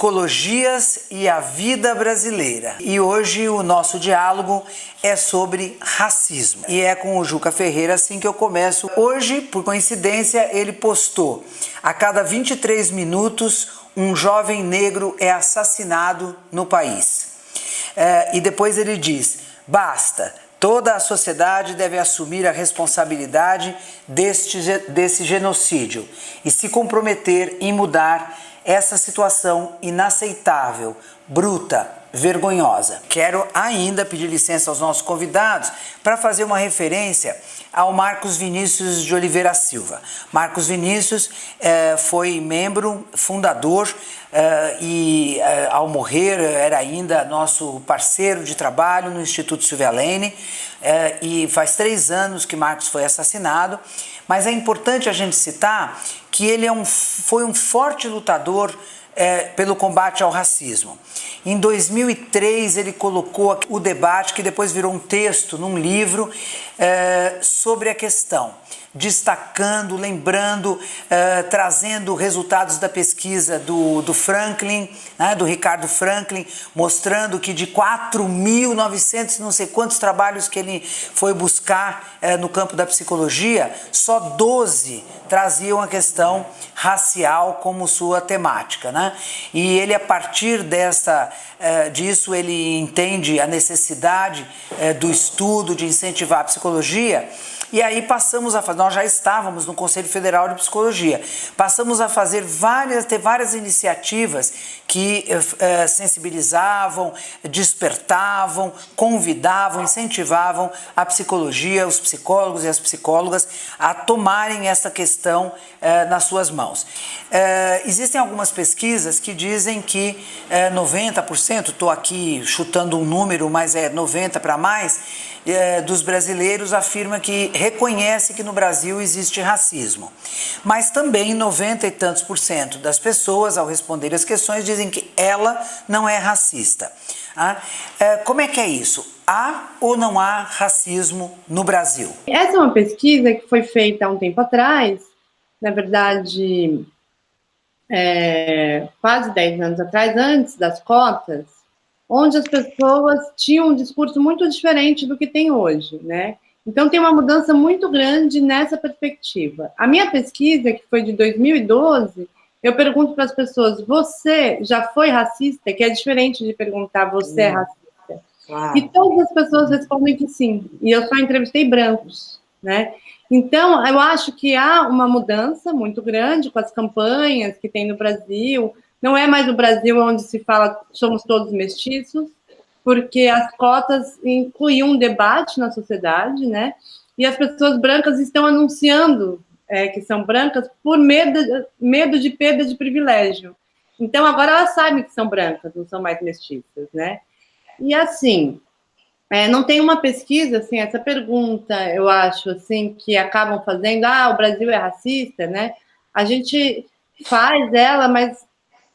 Psicologias e a vida brasileira. E hoje o nosso diálogo é sobre racismo. E é com o Juca Ferreira assim que eu começo. Hoje, por coincidência, ele postou: a cada 23 minutos um jovem negro é assassinado no país. E depois ele diz: basta, toda a sociedade deve assumir a responsabilidade desse genocídio e se comprometer em mudar essa situação inaceitável, bruta, vergonhosa. Quero ainda pedir licença aos nossos convidados para fazer uma referência ao Marcos Vinícius de Oliveira Silva. Marcos Vinícius foi membro, fundador e ao morrer era ainda nosso parceiro de trabalho no Instituto Silvia Lane, e faz 3 anos que Marcos foi assassinado, mas é importante a gente citar que ele foi um forte lutador pelo combate ao racismo. Em 2003 ele colocou o debate, que depois virou um texto num livro, sobre a questão, destacando, lembrando, trazendo resultados da pesquisa do Franklin, né, do Ricardo Franklin, mostrando que de 4.900 não sei quantos trabalhos que ele foi buscar no campo da psicologia, só 12 traziam a questão racial como sua temática, né? E ele, a partir disso, ele entende a necessidade do estudo, de incentivar a psicologia. E aí nós já estávamos no Conselho Federal de Psicologia, passamos a ter várias iniciativas que sensibilizavam, despertavam, convidavam, incentivavam a psicologia, os psicólogos e as psicólogas a tomarem essa questão nas suas mãos. Existem algumas pesquisas que dizem que 90%, estou aqui chutando um número, mas é 90% para mais, dos brasileiros afirma que reconhece que no Brasil existe racismo. Mas também 90 e tantos por cento das pessoas, ao responder as questões, dizem que ela não é racista. Como é que é isso? Há ou não há racismo no Brasil? Essa é uma pesquisa que foi feita há um tempo atrás, na verdade, quase 10 anos atrás, antes das cotas, onde as pessoas tinham um discurso muito diferente do que tem hoje, né? Então, tem uma mudança muito grande nessa perspectiva. A minha pesquisa, que foi de 2012, eu pergunto para as pessoas: você já foi racista? Que é diferente de perguntar: você é racista? Claro. E todas as pessoas respondem que sim. E eu só entrevistei brancos, né? Então, eu acho que há uma mudança muito grande com as campanhas que tem no Brasil. Não é mais o Brasil onde se fala somos todos mestiços, porque as cotas incluíam um debate na sociedade, né? E as pessoas brancas estão anunciando que são brancas por medo de perda de privilégio. Então, agora elas sabem que são brancas, não são mais mestiças, né? E, assim, não tem uma pesquisa, assim, essa pergunta, eu acho, assim, que acabam fazendo: o Brasil é racista, né? A gente faz ela, mas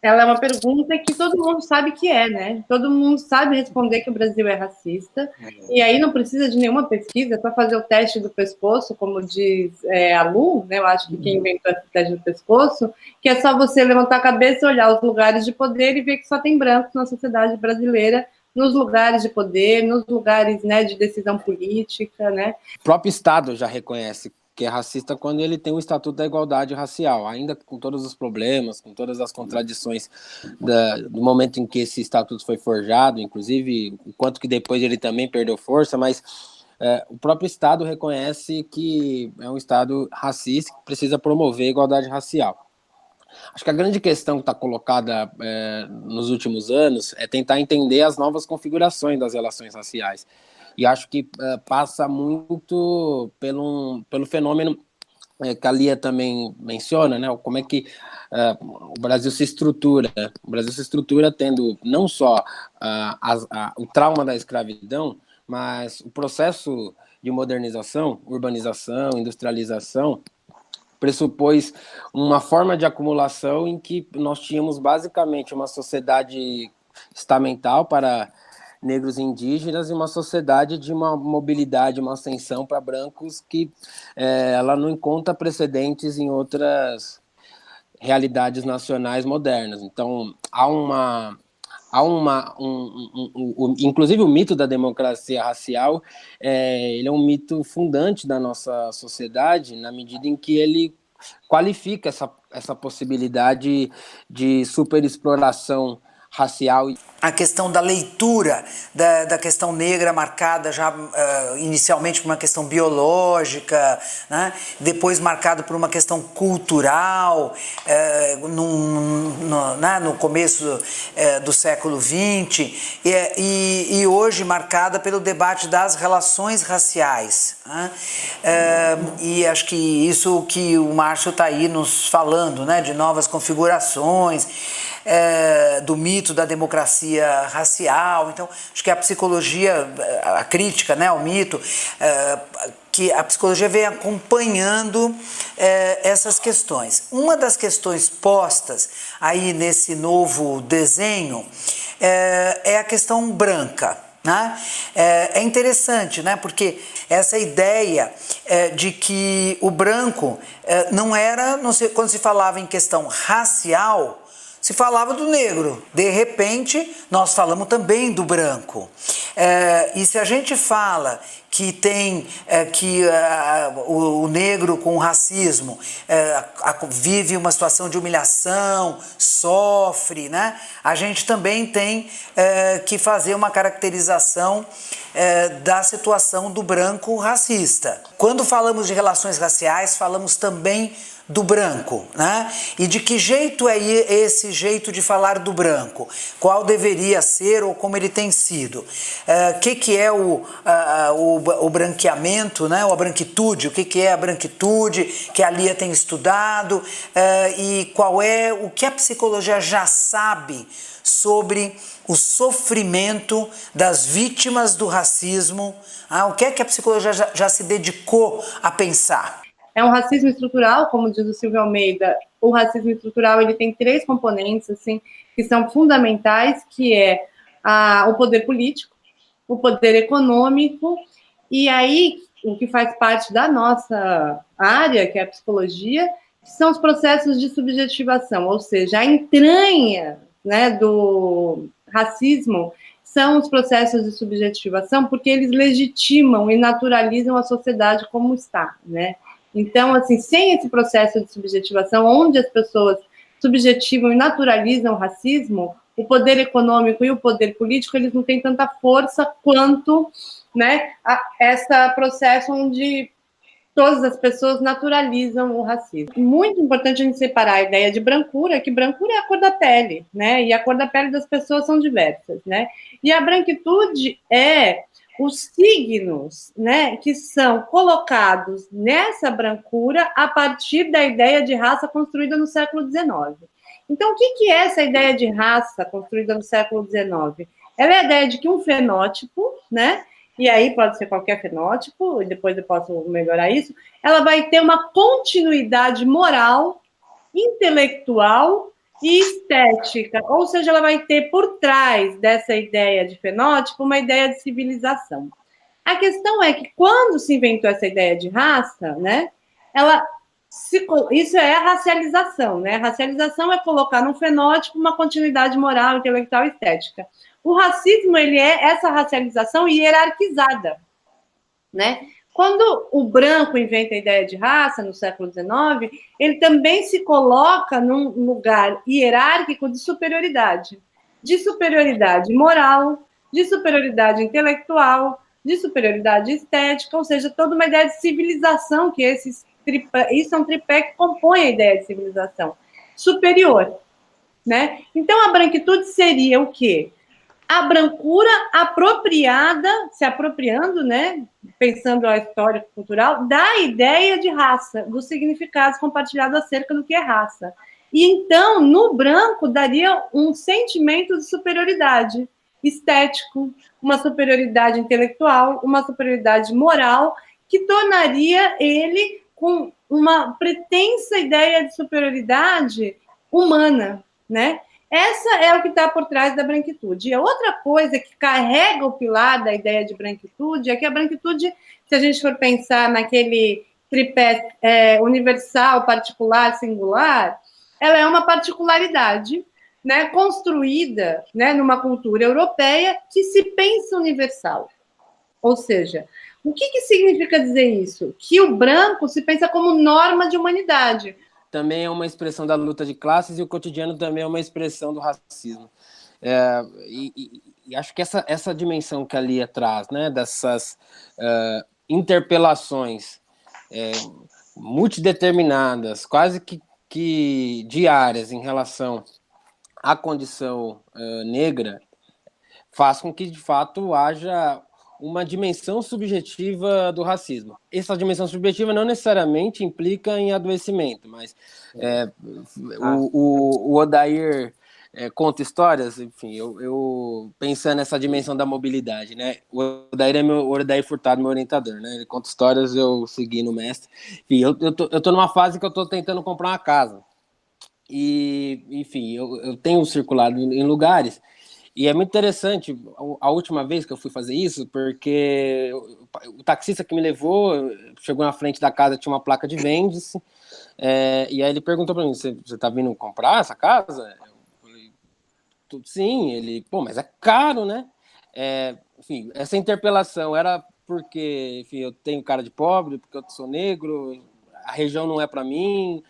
ela é uma pergunta que todo mundo sabe que né? Todo mundo sabe responder que o Brasil é racista, e aí não precisa de nenhuma pesquisa para fazer o teste do pescoço, como diz a Lu, né? Eu acho que quem inventou esse teste do pescoço, que é só você levantar a cabeça, olhar os lugares de poder e ver que só tem brancos na sociedade brasileira, nos lugares de poder, nos lugares, né, de decisão política, né? O próprio Estado já reconhece que é racista quando ele tem o Estatuto da Igualdade Racial, ainda com todos os problemas, com todas as contradições do momento em que esse Estatuto foi forjado, inclusive o quanto que depois ele também perdeu força, mas o próprio Estado reconhece que é um Estado racista que precisa promover a igualdade racial. Acho que a grande questão que está colocada nos últimos anos é tentar entender as novas configurações das relações raciais. E acho que passa muito pelo fenômeno que a Lia também menciona, né? Como é que o Brasil se estrutura. O Brasil se estrutura tendo não só o trauma da escravidão, mas o processo de modernização, urbanização, industrialização, pressupôs uma forma de acumulação em que nós tínhamos basicamente uma sociedade estamental para negros e indígenas e uma sociedade de uma mobilidade, uma ascensão para brancos que ela não encontra precedentes em outras realidades nacionais modernas. Então, inclusive o mito da democracia racial, ele é um mito fundante da nossa sociedade, na medida em que ele qualifica essa possibilidade de superexploração racial. A questão da leitura da questão negra marcada já inicialmente por uma questão biológica, né? Depois marcado por uma questão cultural, no começo do século XX, e hoje marcada pelo debate das relações raciais, né? E acho que isso que o Márcio está aí nos falando, né? De novas configurações, do mito da democracia racial. Então, acho que a psicologia, a crítica, né, ao mito, que a psicologia vem acompanhando essas questões. Uma das questões postas aí nesse novo desenho é a questão branca. Né? É interessante, né? Porque essa ideia de que o branco não era, não sei, quando se falava em questão racial, se falava do negro. De repente, nós falamos também do branco. E se a gente fala que tem o negro com o racismo vive uma situação de humilhação, sofre, né? A gente também tem que fazer uma caracterização da situação do branco racista. Quando falamos de relações raciais, falamos também do branco, né? E de que jeito é esse jeito de falar do branco? Qual deveria ser ou como ele tem sido? Que é o branqueamento, né? Ou a branquitude? O que é a branquitude que a Lia tem estudado? E o que a psicologia já sabe sobre o sofrimento das vítimas do racismo? O que é que a psicologia já se dedicou a pensar? É um racismo estrutural, como diz o Silvio Almeida. O racismo estrutural ele tem 3 componentes assim, que são fundamentais, que é o poder político, o poder econômico, e aí o que faz parte da nossa área, que é a psicologia, são os processos de subjetivação, ou seja, a entranha, né, do racismo são os processos de subjetivação, porque eles legitimam e naturalizam a sociedade como está, né? Então, assim, sem esse processo de subjetivação, onde as pessoas subjetivam e naturalizam o racismo, o poder econômico e o poder político, eles não têm tanta força quanto, né, esse processo onde todas as pessoas naturalizam o racismo. Muito importante a gente separar a ideia de brancura, que brancura é a cor da pele, né, e a cor da pele das pessoas são diversas, né, e a branquitude é os signos, né, que são colocados nessa brancura a partir da ideia de raça construída no século XIX. Então, o que é essa ideia de raça construída no século XIX? Ela é a ideia de que um fenótipo, né, e aí pode ser qualquer fenótipo, e depois eu posso melhorar isso, ela vai ter uma continuidade moral, intelectual e estética, ou seja, ela vai ter por trás dessa ideia de fenótipo uma ideia de civilização. A questão é que quando se inventou essa ideia de raça, né, isso é a racialização, né? A racialização é colocar no fenótipo uma continuidade moral, intelectual e estética. O racismo, ele é essa racialização hierarquizada, né? Quando o branco inventa a ideia de raça, no século XIX, ele também se coloca num lugar hierárquico de superioridade moral, de superioridade intelectual, de superioridade estética, ou seja, toda uma ideia de civilização, que isso é um tripé que compõe a ideia de civilização superior, né? Então, a branquitude seria o quê? A brancura apropriada, se apropriando, né, pensando a história cultural, da ideia de raça, dos significados compartilhados acerca do que é raça. E então, no branco, daria um sentimento de superioridade estético, uma superioridade intelectual, uma superioridade moral, que tornaria ele com uma pretensa ideia de superioridade humana, né? Essa é o que está por trás da branquitude. E a outra coisa que carrega o pilar da ideia de branquitude é que a branquitude, se a gente for pensar naquele tripé universal, particular, singular, ela é uma particularidade, né, construída, né, numa cultura europeia que se pensa universal. Ou seja, o que significa dizer isso? Que o branco se pensa como norma de humanidade. Também é uma expressão da luta de classes e o cotidiano também é uma expressão do racismo. E acho que essa dimensão que a Lia traz, né, dessas interpelações multideterminadas, quase que diárias em relação à condição negra, faz com que, de fato, haja uma dimensão subjetiva do racismo. Essa dimensão subjetiva não necessariamente implica em adoecimento, mas o Odair conta histórias, enfim, eu pensando nessa dimensão da mobilidade, né? O Odair Furtado, meu orientador, né? Ele conta histórias, eu segui no mestre. Enfim, eu tô numa fase que eu tô tentando comprar uma casa. E, enfim, eu tenho circulado em lugares. E é muito interessante, a última vez que eu fui fazer isso, porque o taxista que me levou chegou na frente da casa, tinha uma placa de vende-se, e aí ele perguntou para mim, você tá vindo comprar essa casa? Eu falei, sim. Ele, pô, mas é caro, né? Enfim, essa interpelação era porque, enfim, eu tenho cara de pobre, porque eu sou negro, a região não é para mim.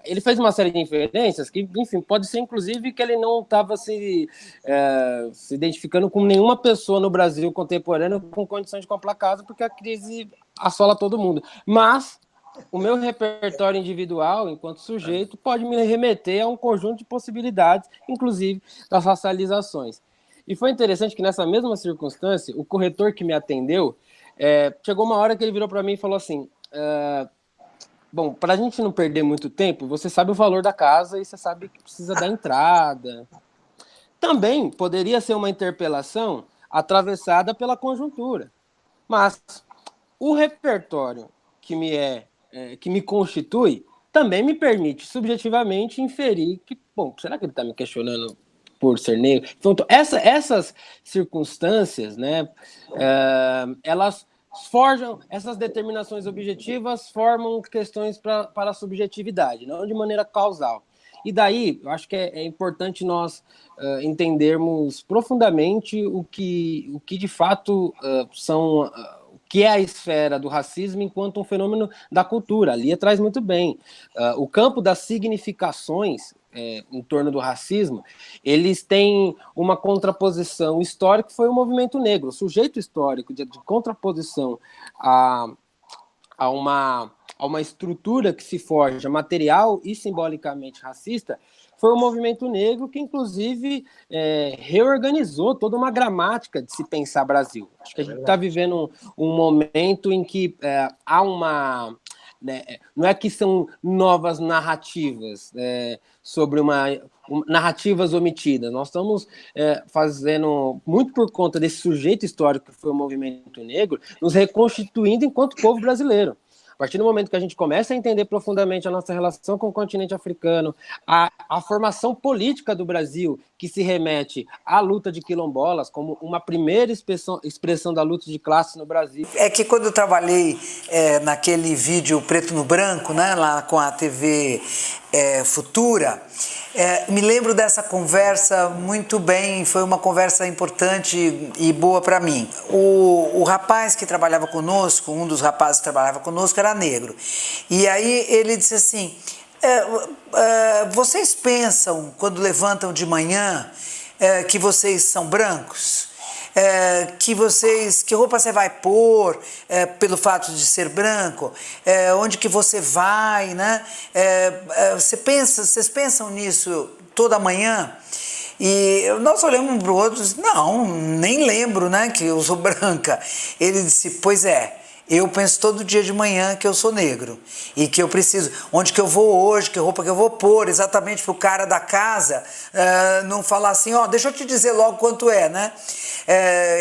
Ele fez uma série de inferências que, enfim, pode ser inclusive que ele não estava se identificando com nenhuma pessoa no Brasil contemporâneo com condições de comprar casa, porque a crise assola todo mundo. Mas o meu repertório individual, enquanto sujeito, pode me remeter a um conjunto de possibilidades, inclusive das racializações. E foi interessante que nessa mesma circunstância, o corretor que me atendeu, chegou uma hora que ele virou para mim e falou assim: bom, para a gente não perder muito tempo, você sabe o valor da casa e você sabe que precisa da entrada. Também poderia ser uma interpelação atravessada pela conjuntura. Mas o repertório que me constitui também me permite subjetivamente inferir que, bom, será que ele está me questionando por ser negro? Então, essas circunstâncias, né, elas forjam, essas determinações objetivas formam questões para a subjetividade, não de maneira causal. E daí, eu acho que é importante nós entendermos profundamente o que de fato são... o que é a esfera do racismo enquanto um fenômeno da cultura. A Lia traz muito bem. O campo das significações em torno do racismo, eles têm uma contraposição histórica, que foi o movimento negro. O sujeito histórico de contraposição a uma estrutura que se forja material e simbolicamente racista, foi o movimento negro que, inclusive, reorganizou toda uma gramática de se pensar Brasil. Acho que a gente está vivendo um momento em que há uma... não é que são novas narrativas sobre narrativas omitidas. Nós estamos fazendo, muito por conta desse sujeito histórico que foi o movimento negro, nos reconstituindo enquanto povo brasileiro. A partir do momento que a gente começa a entender profundamente a nossa relação com o continente africano, a formação política do Brasil, que se remete à luta de quilombolas como uma primeira expressão da luta de classe no Brasil. É que quando eu trabalhei naquele vídeo preto no branco, né, lá com a TV Futura, me lembro dessa conversa muito bem, foi uma conversa importante e boa para mim. O rapaz que trabalhava conosco, um dos rapazes que trabalhava conosco era negro, e aí ele disse assim: vocês pensam, quando levantam de manhã, que vocês são brancos? Que roupa você vai pôr pelo fato de ser branco, onde que você vai, né? Vocês pensam nisso toda manhã? E nós olhamos um para o outro e disse, não, nem lembro, né, que eu sou branca. Ele disse, pois é, eu penso todo dia de manhã que eu sou negro e que eu preciso, onde que eu vou hoje, que roupa que eu vou pôr, exatamente para o cara da casa não falar assim, deixa eu te dizer logo quanto é, né?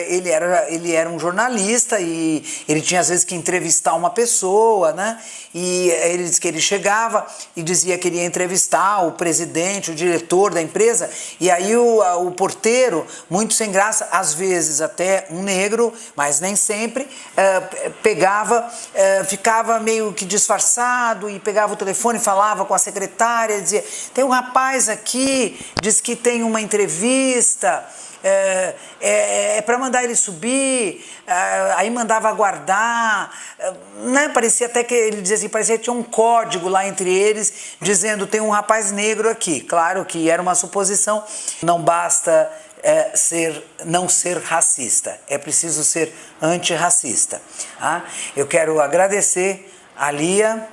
Ele era um jornalista e ele tinha às vezes que entrevistar uma pessoa, né? E ele disse que ele chegava e dizia que queria entrevistar o presidente, o diretor da empresa, e aí o porteiro, muito sem graça, às vezes até um negro, mas nem sempre, pegava, ficava meio que disfarçado e pegava o telefone, falava com a secretária, dizia, tem um rapaz aqui, diz que tem uma entrevista, para mandar ele subir, aí mandava aguardar, né? Parecia até que ele dizia assim, parecia que tinha um código lá entre eles, dizendo, tem um rapaz negro aqui. Claro que era uma suposição, não basta não ser racista, é preciso ser antirracista. Tá? Eu quero agradecer a Lia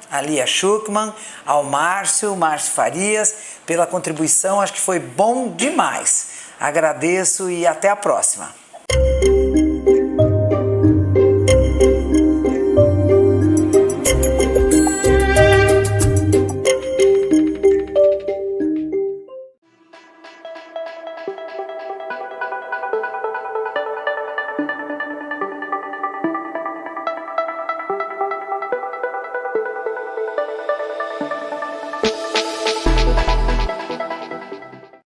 Schuckmann, ao Márcio Farias, pela contribuição, acho que foi bom demais. Agradeço e até a próxima.